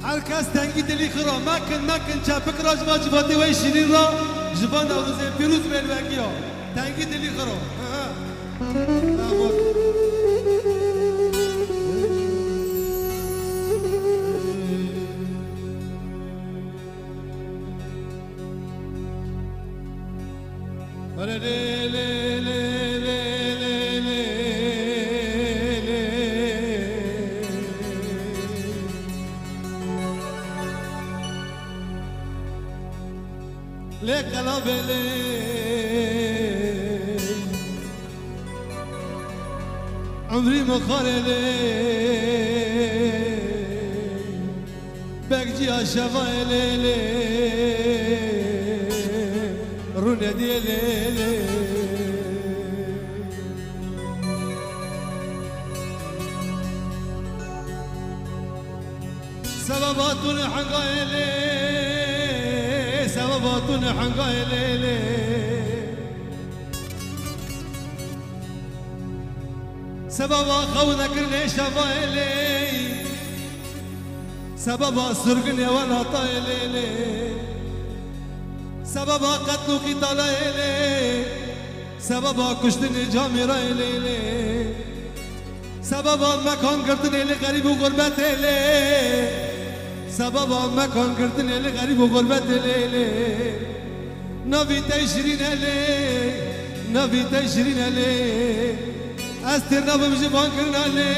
هر کس تنگی دلی خرا مکن چپک را جوا جواتی وی شیرین را جوان نوروز پیروز بلوگی ها تنگی دلی خرا لك قلبي عمري ما خالي بكجي الشفايلي رونا ديالي سببات حقايلي سبباتنا حقايلي سببا خونا كرني شفايلي سببا سرقني وانا طايلي سببا قتلوكي طلايلي سببا كشتني جامي رايلي سببا مكان قرتني لغريب وغربتي سببا مكان قرتني لغريب وغربتي نبي تشرين لي نبي تشرين لي استر نبي مجبان كرنا لي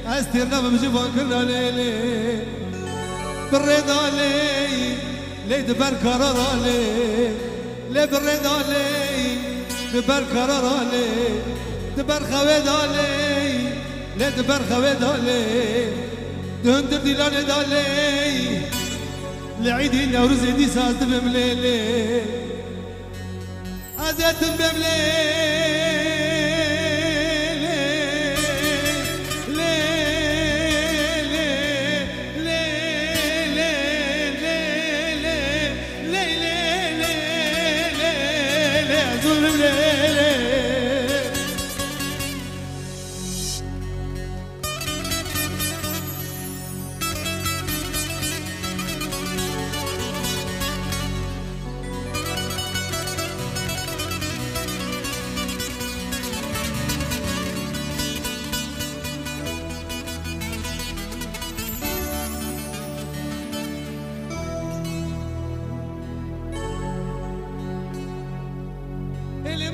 استر نبي مجبان كرنا لي بالرضا لي ليد بركرر لي بالرضا لي ببركرر لي دبر خويد لي ليد برخويد لي دهندر ديلاني دالي لعيدي نوروز دي ساز بمليلي ازيت بمليلي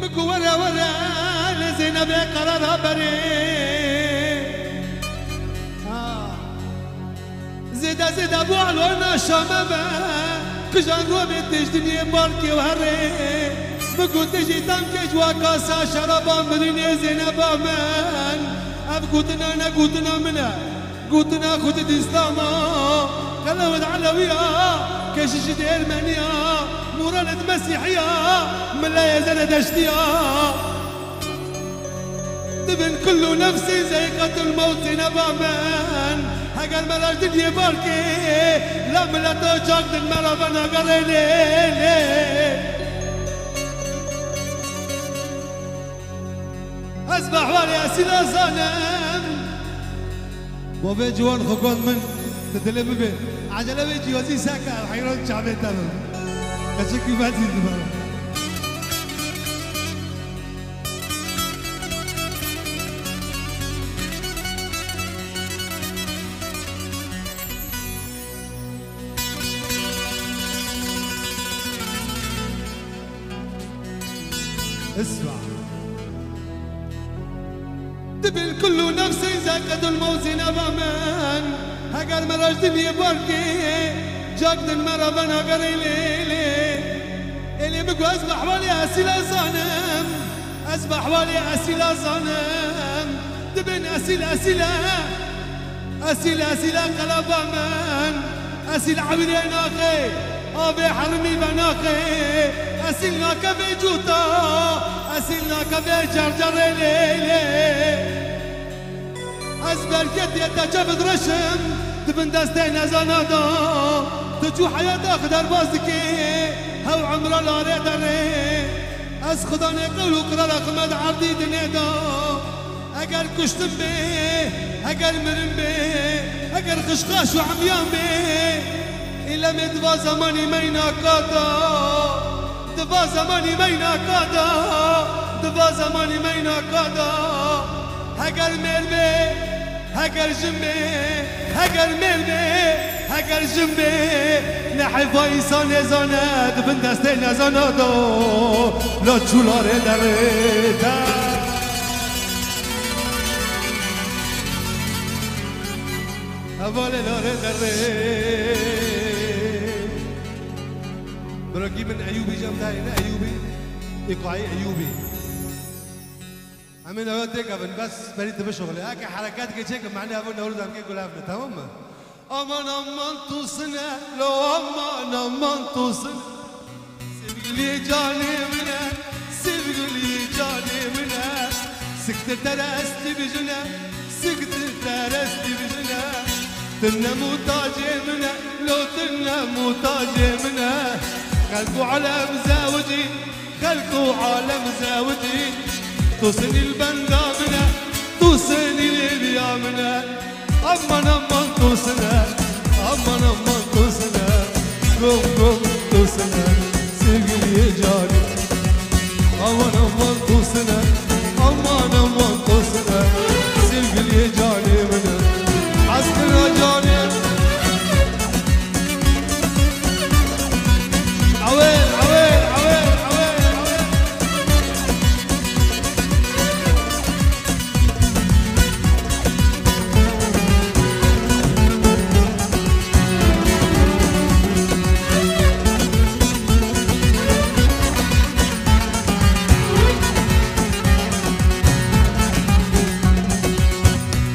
مكو ورا ورا لزينب قرارها بري زيدا زيدا ابو علونا شامبا كجان روبي تجدني باركي وهري مكو تجي تمكج وكاسا شرابا مدني زينب من ابقوتنا نقوتنا منا قوتنا خد ديستاما قلوت علويا كشش ارمانيا مورانة مسيحية من لا يزال دشتيا تبن كل نفسي زي قتل الموت نبامان هقال ملاش دنيا باركي لا ملا توجاك دن مرابنا قريلي أسبح والي أسيلا صانم وفي جوان خقون من تتلم بين عجلة بيجي وزي ساكا الحيران شعبي تمام كشكي ما تزيد مرة اسمع تبل كل نفسي زاكد الموزن أمامان هقال مراج دنيا باركي جاكد المرابان هقريلي اللي بقوا أسبح والي أسيلا صنم أسبح والي أسيلا صنم تبن أسيلا أسيلا أسيلا أسيلا قلبا من أسيلا عبرين أخي أبي حرمي بناخي أسيلنا كبي جوتا أسيلنا كبي جرجر ليلي أسبر كتي تجبد رشم تبن دستين زنادا تجو حياة أخدر بازكي هاو عمر لا ريدري أس خدا نقول وقرا قمد عردي دنيدا أجر كشتم به أجر مرم به هكر خشخاش وعميان بي إلا مدفا زماني مينا كادا دفا زماني مينا كادا دفا زماني مينا كادا هكر ملبي هكر جنبي هكر ملبي هكر جنبي نحفا إنسان يزاند بن دستي نزاندو لا تشولار دريتا أفالي لار دريتا برقي من أيوبي جمدائنا أيوبي إيقاعي أيوبي أمين أوديك أبن بس بريت بشغلي هاك حركات كيشيك معني أبن أولد أمكي كل أفنى تمام أمان أمان توصنا لو أمان أمان توصنا سيبقلي جاني منا سيبقلي جاني منا سكت ترستي بجنا سكت ترستي بجنا تنا موتاجي منا لو تنا موتاجي منا خلقوا على مزاوجي خلقوا على مزاوجي توصني البندا منا توصني ليبيا منا أمان أمان توصنا أمان أمان توصنا قوم قوم توصنا سيبقلي جاني أمان أمان توصنا أمان أمان توصنا سيبقلي جاني منا عسكرنا جاني عويل عويل عويل عويل عويل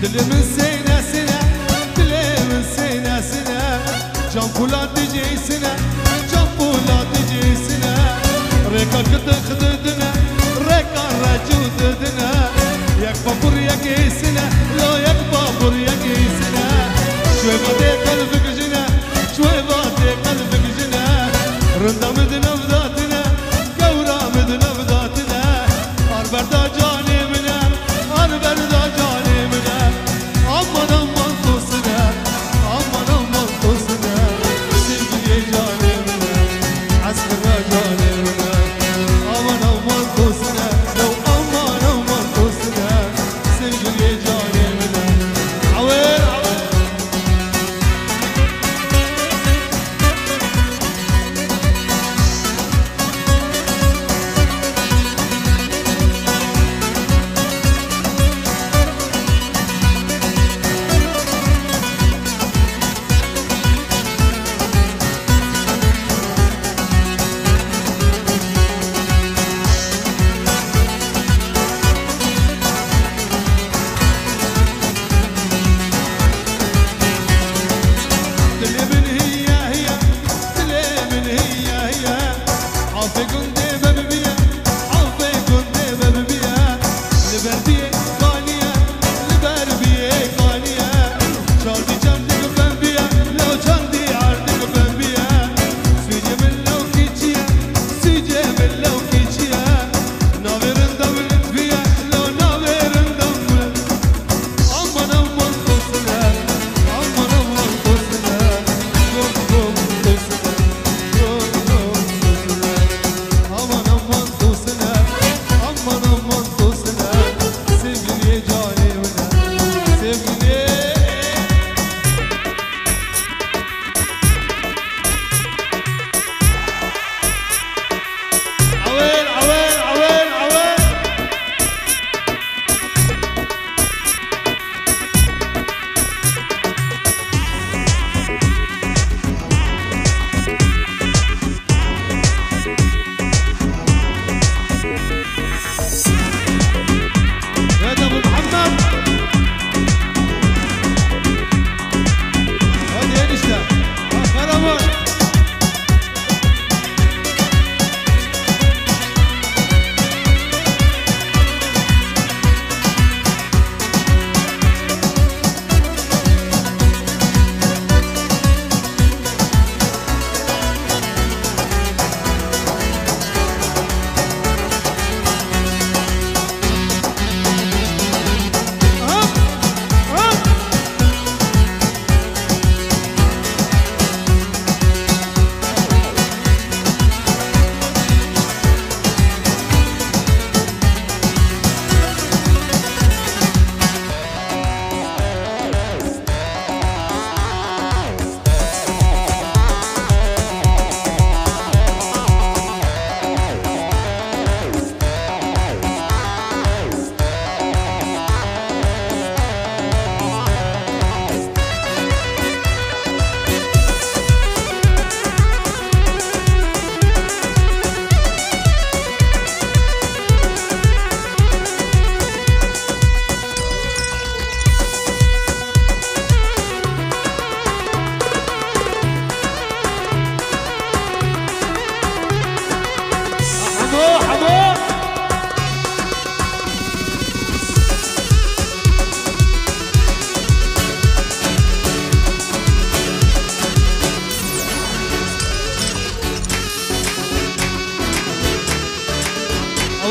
دلي من سنة سنة دلي من سنة سنة جنبولا تجي سنة جنبولا تجي سنة ريكا كد خددنا ريكا رجوددنا يك بابور يك سنة لو يك بابور يك سنة شوي باتي قلبك جنا شوي باتي قلبك جنا رندا مدنا بذاتنا كورا مدنا بذاتنا أربردا جاني منا أربردا جاني منا أمان أمان توصنا أمان أمان توصنا سيبقلي جاني منا عسكرنا جاني منا أمان أمان توصنا لو أمان أمان توصنا سيبقلي جاني منا عويل عويل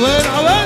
عوين عوين